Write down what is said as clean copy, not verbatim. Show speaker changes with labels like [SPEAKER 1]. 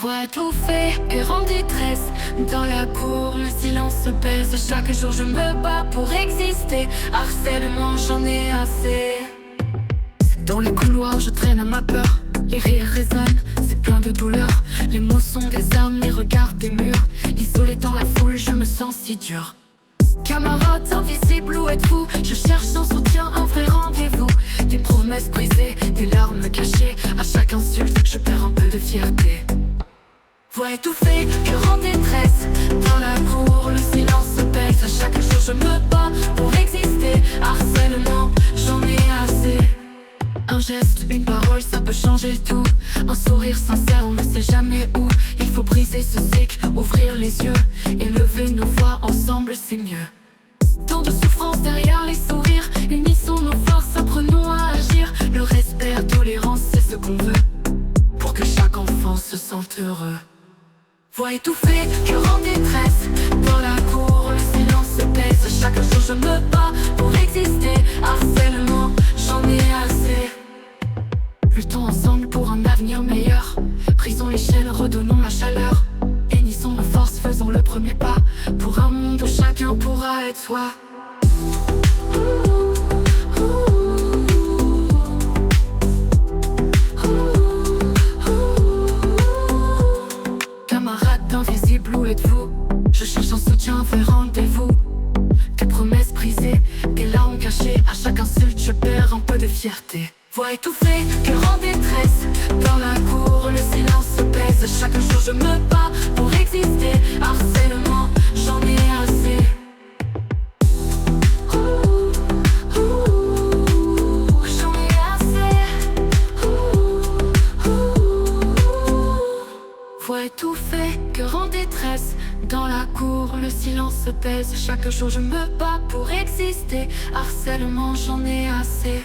[SPEAKER 1] Voix étouffée, cœur en détresse. Dans la cour, le silence se pèse. Chaque jour je me bats pour exister. Harcèlement, j'en ai assez. Dans les couloirs, je traîne à ma peur. Les rires résonnent, c'est plein de douleur. Les mots sont des armes, les regards des murs. Isolé dans la foule, je me sens si dur. Camarades invisibles, où êtes-vous? Je cherche sans soutien un vrai rendez-vous. Des promesses brisées, des larmes cachées. À chaque insulte, je perds un peu de fierté. Voix étouffée, cœur en détresse. Dans la cour, le silence se pèse. À chaque jour je me bats pour exister. Harcèlement, j'en ai assez. Un geste, une parole, ça peut changer tout. Un sourire sincère, on ne sait jamais où. Il faut briser ce cycle, ouvrir les yeux. Élever nos voix ensemble, c'est mieux. Tant de souffrance derrière les sourires. Unissons nos forces, apprenons à agir. Le respect, la tolérance, c'est ce qu'on veut, pour que chaque enfant se sente heureux. Voix étouffée, cœur en détresse. Dans la cour, le silence se pèse. Chaque jour je me bats pour exister. Harcèlement, j'en ai assez. Luttons ensemble pour un avenir meilleur. Brisons l'échelle, redonnons la chaleur. Unissons nos forces, faisons le premier pas pour un monde où chacun pourra être soi. Camarades invisibles, où êtes-vous? Je cherche un soutien, un vrai rendez-vous. Des promesses brisées, des larmes cachées. À chaque insulte, je perds un peu de fierté. Voix étouffée, cœur en détresse. Dans la cour, le silence se pèse. Chaque jour je me bats pour exister. Harcèlement, j'en ai assez. J'en ai assez. Voix étouffée, cœur en détresse. Dans la cour, le silence se pèse. Chaque jour je me bats pour exister. Harcèlement, j'en ai assez.